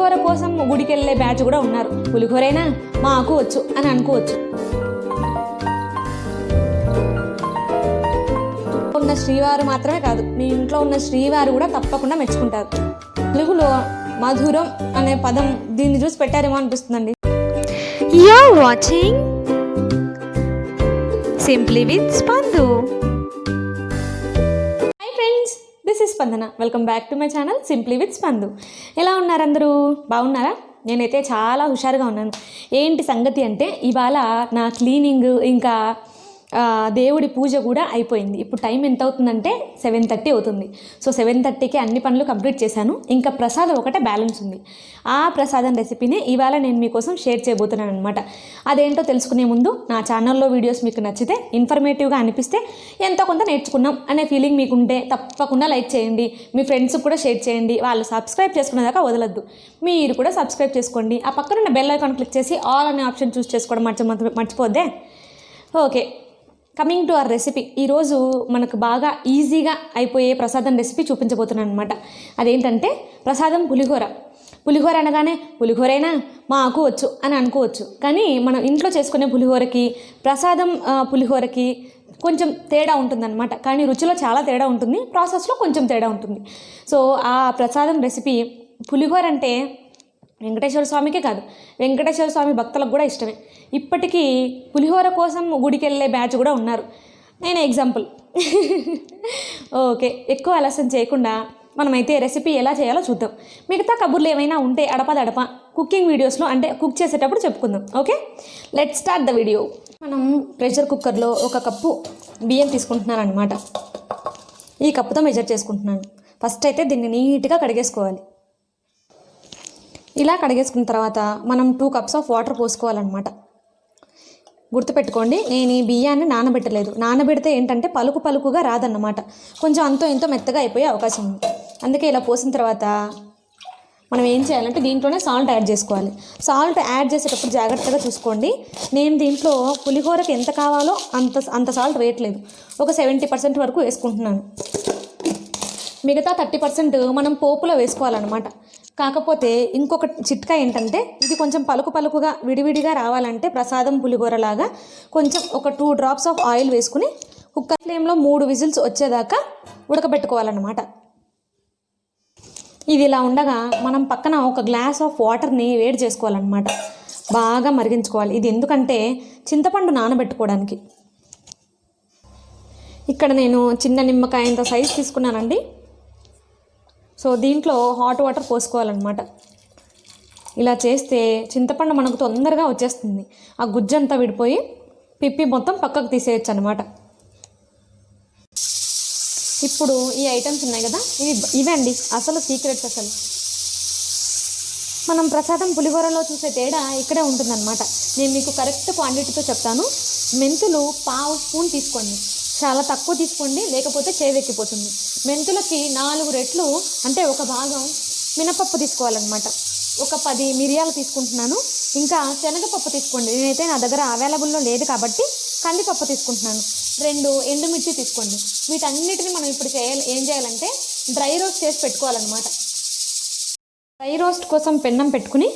పులిహోర కోసం గుడికి వెళ్ళే బ్యాచ్ కూడా ఉన్నారు. పులిహోరైనా మాకు వచ్చు అని అనుకోవచ్చు. ఉన్న శ్రీవారు మాత్రమే కాదు, మీ ఇంట్లో ఉన్న శ్రీవారు కూడా తప్పకుండా మెచ్చుకుంటారు. తెలుగులో మధురం అనే పదం దీన్ని చూసి పెట్టారేమో అనిపిస్తుందండి. You're watching Simply with Spandu. Hi friends, this is Spandana. Welcome back to my channel simply with Spandu. ఎలా ఉన్నారు అందరూ? బాగున్నారా? నేనైతే చాలా హుషారుగా ఉన్నాను. ఏంటి సంగతి అంటే, ఇవాళ నా క్లీనింగ్ ఇంకా దేవుడి పూజ కూడా అయిపోయింది. ఇప్పుడు టైం ఎంత అవుతుందంటే 7:30 అవుతుంది. సో 7:30కి అన్ని పనులు కంప్లీట్ చేశాను. ఇంకా ప్రసాదం ఒకటే బ్యాలెన్స్ ఉంది. ఆ ప్రసాదం రెసిపీని ఇవాళ నేను మీకోసం షేర్ చేయబోతున్నాను అనమాట. అదేంటో తెలుసుకునే ముందు నా ఛానల్లో వీడియోస్ మీకు నచ్చితే, ఇన్ఫర్మేటివ్గా అనిపిస్తే, ఎంతో కొంత నేర్చుకున్నాం అనే ఫీలింగ్ మీకుంటే తప్పకుండా లైక్ చేయండి. మీ ఫ్రెండ్స్కి కూడా షేర్ చేయండి. వాళ్ళు సబ్స్క్రైబ్ చేసుకునేదాకా వదలొద్దు. మీరు కూడా సబ్స్క్రైబ్ చేసుకోండి. ఆ పక్కన బెల్ ఐకాన్ క్లిక్ చేసి ఆల్ అనే ఆప్షన్ చూస్ చేసుకోవడం మర్చిపోద్దే. Okay, coming to our recipe. ఈరోజు మనకు బాగా ఈజీగా అయిపోయే ప్రసాదం రెసిపీ చూపించబోతున్నాను అనమాట. అదేంటంటే ప్రసాదం పులిహోర. పులిహోర అనగానే పులిహోరైనా మాకు వచ్చు అని అనుకోవచ్చు. కానీ మనం ఇంట్లో చేసుకునే పులిహోరకి, ప్రసాదం పులిహోరకి కొంచెం తేడా ఉంటుందన్నమాట. కానీ రుచిలో చాలా తేడా ఉంటుంది, ప్రాసెస్లో కొంచెం తేడా ఉంటుంది. సో ఆ ప్రసాదం రెసిపీ పులిహోర అంటే వెంకటేశ్వర స్వామికే కాదు, వెంకటేశ్వర స్వామి భక్తులకు కూడా ఇష్టమే. ఇప్పటికీ పులిహోర కోసం గుడికి వెళ్ళే బ్యాచ్ కూడా ఉన్నారు. నేను ఎగ్జాంపుల్. ఓకే, ఎక్కువ ఆలస్యం చేయకుండా మనమైతే రెసిపీ ఎలా చేయాలో చూద్దాం. మిగతా కబుర్లు ఏమైనా ఉంటే అడపదడప కుకింగ్ వీడియోస్లో, అంటే కుక్ చేసేటప్పుడు చెప్పుకుందాం. Okay, let start the video. మనం ప్రెషర్ కుక్కర్లో 1 కప్పు బియ్యం తీసుకుంటున్నాను అనమాట. ఈ కప్పుతో మెజర్ చేసుకుంటున్నాను. ఫస్ట్ అయితే దీన్ని నీట్గా కడిగేసుకోవాలి. ఇలా కడిగేసుకున్న తర్వాత మనం 2 కప్స్ ఆఫ్ వాటర్ పోసుకోవాలన్నమాట. గుర్తుపెట్టుకోండి, నేను ఈ బియ్యాన్ని నానబెట్టలేదు. నానబెడితే ఏంటంటే పలుకుగా రాదన్నమాట. కొంచెం అంతో ఎంతో మెత్తగా అయిపోయే అవకాశం ఉంది. అందుకే ఇలా పోసిన తర్వాత మనం ఏం చేయాలంటే దీంట్లోనే సాల్ట్ యాడ్ చేసుకోవాలి. సాల్ట్ యాడ్ చేసేటప్పుడు జాగ్రత్తగా చూసుకోండి. నేను దీంట్లో పులిహోరకి ఎంత కావాలో అంత సాల్ట్ వేయట్లేదు. ఒక 70% వరకు వేసుకుంటున్నాను. మిగతా 30% మనం పోపులో వేసుకోవాలన్నమాట. కాకపోతే ఇంకొక చిట్కా ఏంటంటే, ఇది కొంచెం పలుకుగా విడివిడిగా రావాలంటే ప్రసాదం పులిహోరలాగా కొంచెం ఒక 2 డ్రాప్స్ ఆఫ్ ఆయిల్ వేసుకుని కుక్కర్ ఫ్లేమ్లో 3 విజిల్స్ వచ్చేదాకా ఉడకబెట్టుకోవాలన్నమాట. ఇది ఇలా ఉండగా మనం పక్కన ఒక గ్లాస్ ఆఫ్ వాటర్ని వేడి చేసుకోవాలన్నమాట. బాగా మరిగించుకోవాలి. ఇది ఎందుకంటే చింతపండు నానబెట్టుకోవడానికి. ఇక్కడ నేను చిన్న నిమ్మకాయంత సైజ్ తీసుకున్నానండి. సో దీంట్లో హాట్ వాటర్ పోసుకోవాలన్నమాట. ఇలా చేస్తే చింతపండు మనకు తొందరగా వచ్చేస్తుంది. ఆ గుజ్జంతా విడిపోయి పిప్పి మొత్తం పక్కకు తీసేయచ్చు అనమాట. ఇప్పుడు ఈ ఐటమ్స్ ఉన్నాయి కదా, ఇవండి అసలు సీక్రెట్స్. అసలు మనం ప్రసాదం పులిహోరలో చూసే తేడా ఇక్కడే ఉంటుందన్నమాట. నేను మీకు కరెక్ట్ క్వాంటిటీతో చెప్తాను. మెంతులు 1/2 స్పూన్ తీసుకోండి. చాలా తక్కువ తీసుకోండి, లేకపోతే చేవెక్కిపోతుంది. మెంతులకి 4 రెట్లు, అంటే 1 భాగం మినపప్పు తీసుకోవాలన్నమాట. ఒక 10 మిరియాలు తీసుకుంటున్నాను. ఇంకా శనగపప్పు తీసుకోండి. నేనైతే నా దగ్గర అవైలబుల్లో లేదు కాబట్టి కందిపప్పు తీసుకుంటున్నాను. 2 ఎండుమిర్చి తీసుకోండి. వీటన్నిటిని మనం ఇప్పుడు ఏం చేయాలంటే డ్రై రోస్ట్ చేసి పెట్టుకోవాలన్నమాట. డ్రై రోస్ట్ కోసం పెన్నం పెట్టుకుని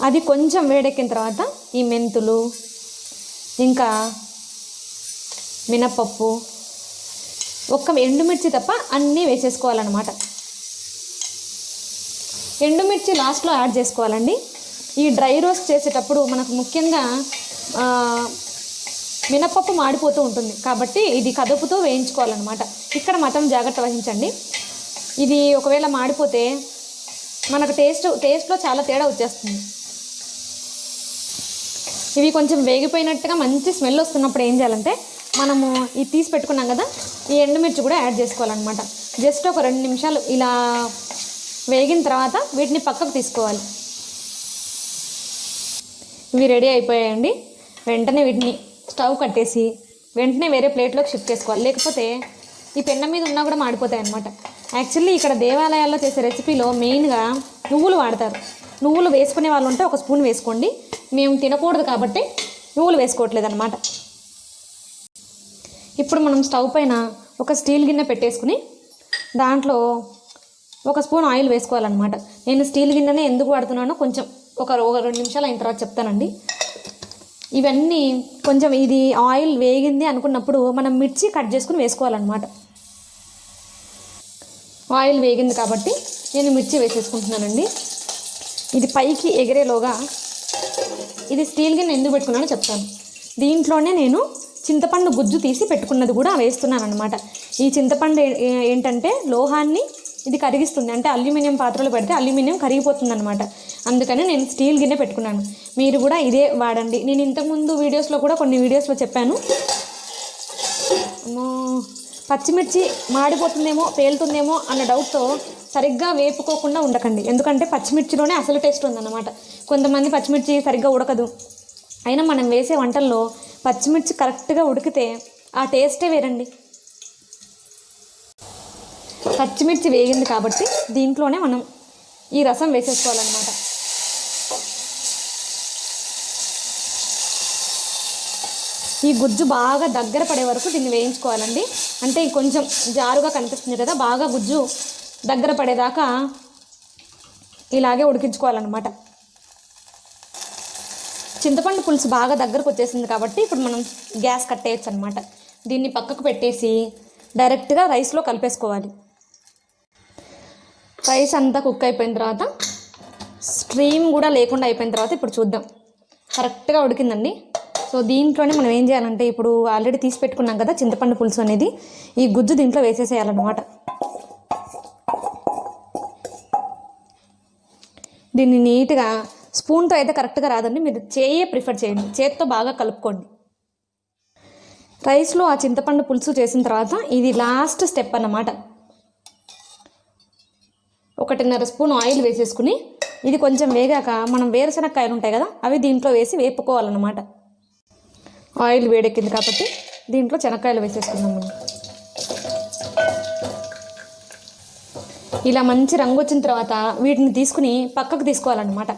అది కొంచెం వేడెక్కిన తర్వాత ఈ మెంతులు, ఇంకా మినపప్పు, 1 ఎండుమిర్చి తప్ప అన్నీ వేసేసుకోవాలన్నమాట. ఎండుమిర్చి లాస్ట్లో యాడ్ చేసుకోవాలండి. ఈ డ్రై రోస్ట్ చేసేటప్పుడు మనకు ముఖ్యంగా మినపప్పు మాడిపోతూ ఉంటుంది కాబట్టి ఇది కదుపుతూ వేయించుకోవాలన్నమాట. ఇక్కడ మాత్రం జాగ్రత్త వహించండి. ఇది ఒకవేళ మాడిపోతే మనకు టేస్ట్లో చాలా తేడా వచ్చేస్తుంది. ఇవి కొంచెం వేగిపోయినట్టుగా మంచి స్మెల్ వస్తున్నప్పుడు ఏం చేయాలంటే, మనము ఇది తీసి పెట్టుకున్నాం కదా, ఈ ఎండుమిర్చి కూడా యాడ్ చేసుకోవాలన్నమాట. జస్ట్ ఒక 2 నిమిషాలు ఇలా వేగిన తర్వాత వీటిని పక్కకు తీసుకోవాలి. ఇవి రెడీ అయిపోయాయండి. వెంటనే వీటిని స్టవ్ కట్టేసి వెంటనే వేరే ప్లేట్లోకి షిఫ్ట్ చేసుకోవాలి. లేకపోతే ఈ పెన్నం మీద ఉన్నా కూడా మాడిపోతాయి అన్నమాట. యాక్చువల్లీ ఇక్కడ దేవాలయాల్లో చేసే రెసిపీలో మెయిన్గా నువ్వులు వాడతారు. నువ్వులు వేసుకునే వాళ్ళు ఉంటే 1 స్పూన్ వేసుకోండి. మేము తినకూడదు కాబట్టి నువ్వులు వేసుకోవట్లేదు అన్నమాట. ఇప్పుడు మనం స్టవ్ పైన ఒక స్టీల్ గిన్నె పెట్టేసుకుని దాంట్లో 1 స్పూన్ ఆయిల్ వేసుకోవాలన్నమాట. నేను స్టీల్ గిన్నెనే ఎందుకు వాడుతున్నానో కొంచెం ఒక 2 నిమిషాలు అయిన తర్వాత చెప్తానండి. ఇవన్నీ కొంచెం ఇది ఆయిల్ వేగింది అనుకున్నప్పుడు మనం మిర్చి కట్ చేసుకుని వేసుకోవాలన్నమాట. ఆయిల్ వేగింది కాబట్టి నేను మిర్చి వేసేసుకుంటున్నానండి. ఇది పైకి ఎగిరేలోగా ఇది స్టీల్ గిన్నె ఎందుకు పెట్టుకున్నానో చెప్తాను. దీంట్లోనే నేను చింతపండు గుజ్జు తీసి పెట్టుకున్నది కూడా వేస్తున్నాను అనమాట. ఈ చింతపండు ఏంటంటే లోహాన్ని ఇది కరిగిస్తుంది. అంటే అల్యూమినియం పాత్రలు పెడితే అల్యూమినియం కరిగిపోతుంది అనమాట. అందుకని నేను స్టీల్ గిన్నె పెట్టుకున్నాను. మీరు కూడా ఇదే వాడండి. నేను ఇంతకుముందు వీడియోస్లో కూడా కొన్ని వీడియోస్లో చెప్పాను. పచ్చిమిర్చి మాడిపోతుందేమో పేలుతుందేమో అన్న డౌట్తో సరిగ్గా వేపుకోకుండా ఉండకండి. ఎందుకంటే పచ్చిమిర్చిలోనే అసలు టేస్ట్ ఉందన్నమాట. కొంతమంది పచ్చిమిర్చి సరిగ్గా ఉడకదు. అయినా మనం వేసే వంటల్లో పచ్చిమిర్చి కరెక్ట్గా ఉడికితే ఆ టేస్టే వేరండి. పచ్చిమిర్చి వేగింది కాబట్టి దీంట్లోనే మనం ఈ రసం వేసేసుకోవాలన్నమాట. ఈ గుజ్జు బాగా దగ్గర పడే వరకు దీన్ని వేయించుకోవాలండి. అంటే కొంచెం జారుగా కనిపిస్తుంది కదా, బాగా గుజ్జు దగ్గర పడేదాకా ఇలాగే ఉడికించుకోవాలన్నమాట. చింతపండు పులుసు బాగా దగ్గరకు వచ్చేసింది కాబట్టి ఇప్పుడు మనం గ్యాస్ కట్టేయచ్చు అనమాట. దీన్ని పక్కకు పెట్టేసి డైరెక్ట్గా రైస్లో కలిపేసుకోవాలి. రైస్ అంతా కుక్ అయిపోయిన తర్వాత స్ట్రీమ్ కూడా లేకుండా అయిపోయిన తర్వాత ఇప్పుడు చూద్దాం. కరెక్ట్గా ఉడికిందండి. సో దీంట్లోనే మనం ఏం చేయాలంటే ఇప్పుడు ఆల్రెడీ తీసి పెట్టుకున్నాం కదా చింతపండు పులుసు అనేది, ఈ గుజ్జు దీంట్లో వేసేసేయాలన్నమాట. దీన్ని నీట్గా స్పూన్తో అయితే కరెక్ట్గా రాదండి, మీరు చేయే ప్రిఫర్ చేయండి. చేత్తో బాగా కలుపుకోండి. రైస్లో ఆ చింతపండు పులుసు చేసిన తర్వాత ఇది లాస్ట్ స్టెప్ అన్నమాట. 1.5 స్పూన్ ఆయిల్ వేసేసుకుని ఇది కొంచెం వేగాక మనం వేరుశనక్కాయలు ఉంటాయి కదా అవి దీంట్లో వేసి వేపుకోవాలన్నమాట. ఆయిల్ వేడెక్కింది కాబట్టి దీంట్లో శనక్కాయలు వేసేసుకుందాం మనం. ఇలా మంచి రంగు వచ్చిన తర్వాత వీటిని తీసుకుని పక్కకు తీసుకోవాలన్నమాట.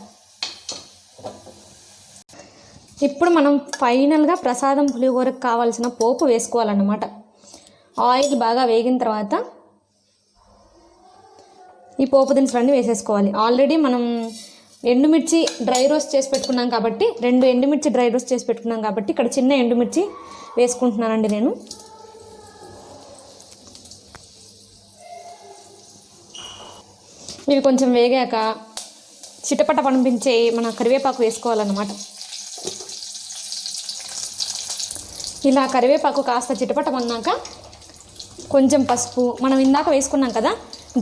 ఇప్పుడు మనం ఫైనల్గా ప్రసాదం పులిహోరకు కావాల్సిన పోపు వేసుకోవాలన్నమాట. ఆయిల్ బాగా వేగిన తర్వాత ఈ పోపు దినుసులన్నీ వేసేసుకోవాలి. ఆల్రెడీ మనం ఎండుమిర్చి డ్రై రోస్ట్ చేసి పెట్టుకున్నాం కాబట్టి 2 ఎండుమిర్చి డ్రై రోస్ట్ చేసి పెట్టుకున్నాం కాబట్టి ఇక్కడ చిన్న ఎండుమిర్చి వేసుకుంటున్నానండి నేను. ఇవి కొంచెం వేగాక చిటపట పంపించే మన కరివేపాకు వేసుకోవాలన్నమాట. ఇలా కరివేపాకు కాస్త చిటపట పన్నాక కొంచెం పసుపు, మనం ఇందాక వేసుకున్నాం కదా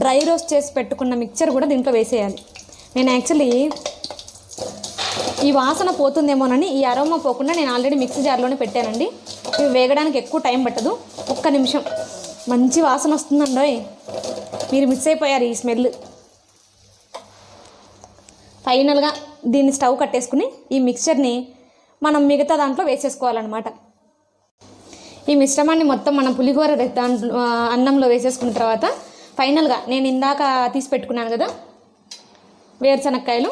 డ్రై రోస్ట్ చేసి పెట్టుకున్న మిక్చర్ కూడా దీంట్లో వేసేయాలి. నేను యాక్చువల్లీ ఈ వాసన పోతుందేమోనని ఈ అరోమా పోకుండా నేను ఆల్రెడీ మిక్సీ జార్లోనే పెట్టానండి. ఇవి వేగడానికి ఎక్కువ టైం పట్టదు, 1 నిమిషం. మంచి వాసన వస్తుందండి. మీరు మిస్ అయిపోయారు ఈ స్మెల్. ఫైనల్గా దీన్ని స్టవ్ కట్టేసుకుని ఈ మిక్చర్ని మనం మిగతా దాంట్లో వేసేసుకోవాలన్నమాట. ఈ మిశ్రమాన్ని మొత్తం మనం పులిహోర దాంట్లో అన్నంలో వేసేసుకున్న తర్వాత ఫైనల్గా నేను ఇందాక తీసి పెట్టుకున్నాను కదా వేరుశనక్కాయలు,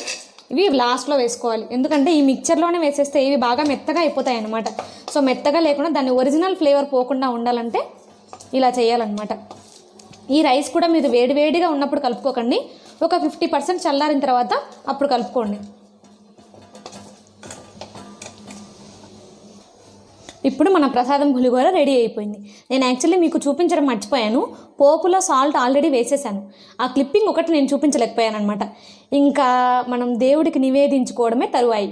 ఇవి లాస్ట్లో వేసుకోవాలి. ఎందుకంటే ఈ మిక్చర్లోనే వేసేస్తే ఇవి బాగా మెత్తగా అయిపోతాయి అన్నమాట. సో మెత్తగా లేకుండా దాని ఒరిజినల్ ఫ్లేవర్ పోకుండా ఉండాలంటే ఇలా చేయాలన్నమాట. ఈ రైస్ కూడా మీరు వేడివేడిగా ఉన్నప్పుడు కలుపుకోకండి, ఒక 50% చల్లారిన తర్వాత అప్పుడు కలుపుకోండి. ఇప్పుడు మన ప్రసాదం పులిహోర రెడీ అయిపోయింది. నేను యాక్చువల్లీ మీకు చూపించడం మర్చిపోయాను, పోపులో సాల్ట్ ఆల్రెడీ వేసేసాను. ఆ క్లిప్పింగ్ ఒకటి నేను చూపించలేకపోయాను అనమాట. ఇంకా మనం దేవుడికి నివేదించుకోవడమే తరువాయి.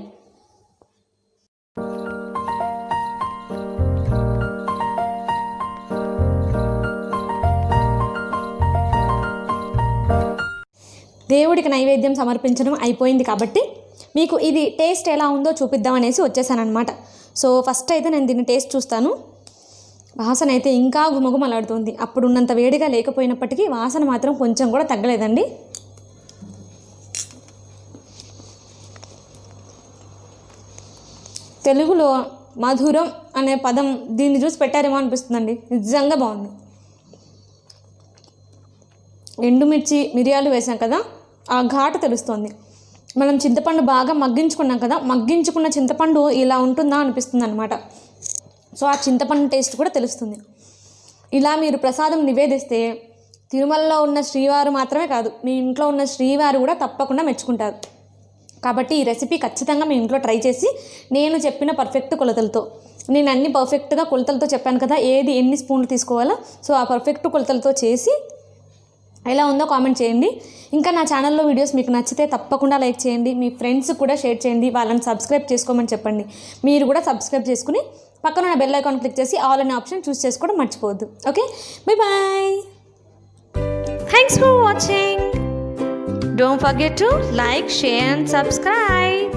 దేవుడికి నైవేద్యం సమర్పించడం అయిపోయింది కాబట్టి మీకు ఇది టేస్ట్ ఎలా ఉందో చూపిద్దామనేసి వచ్చేసాను అనమాట. సో ఫస్ట్ అయితే నేను దీన్ని టేస్ట్ చూస్తాను. వాసన అయితే ఇంకా గుమగుమలాడుతుంది. అప్పుడు ఉన్నంత వేడిగా లేకపోయినప్పటికీ వాసన మాత్రం కొంచెం కూడా తగ్గలేదండి. తెలుగులో మధురం అనే పదం దీన్ని చూసి పెట్టారేమో అనిపిస్తుందండి. నిజంగా బాగుంది. ఎండుమిర్చి మిరియాలు వేసాం కదా, ఆ ఘాటు తెలుస్తుంది. మనం చింతపండు బాగా మగ్గించుకున్నాం కదా, మగ్గించుకున్న చింతపండు ఇలా ఉంటుందా అనిపిస్తుంది అనమాట. సో ఆ చింతపండు టేస్ట్ కూడా తెలుస్తుంది. ఇలా మీరు ప్రసాదం నివేదిస్తే తిరుమలలో ఉన్న శ్రీవారు మాత్రమే కాదు, మీ ఇంట్లో ఉన్న శ్రీవారు కూడా తప్పకుండా మెచ్చుకుంటారు. కాబట్టి ఈ రెసిపీ ఖచ్చితంగా మీ ఇంట్లో ట్రై చేసి నేను చెప్పిన పర్ఫెక్ట్ కొలతలతో, నేను అన్ని పర్ఫెక్ట్గా కొలతలతో చెప్పాను కదా ఏది ఎన్ని స్పూన్లు తీసుకోవాలో, సో ఆ పర్ఫెక్ట్ కొలతలతో చేసి ఎలా ఉందో కామెంట్ చేయండి. ఇంకా నా ఛానల్లో వీడియోస్ మీకు నచ్చితే తప్పకుండా లైక్ చేయండి, మీ ఫ్రెండ్స్ కూడా షేర్ చేయండి, వాళ్ళని సబ్స్క్రైబ్ చేసుకోమని చెప్పండి. మీరు కూడా సబ్స్క్రైబ్ చేసుకుని పక్కన ఉన్న బెల్ ఐకాన్ క్లిక్ చేసి ఆల్ అనే ఆప్షన్ చూస్ చేసుకోవడం మర్చిపోవద్దు. Okay, bye. Thanks for watching. Don't forget to like, share and subscribe.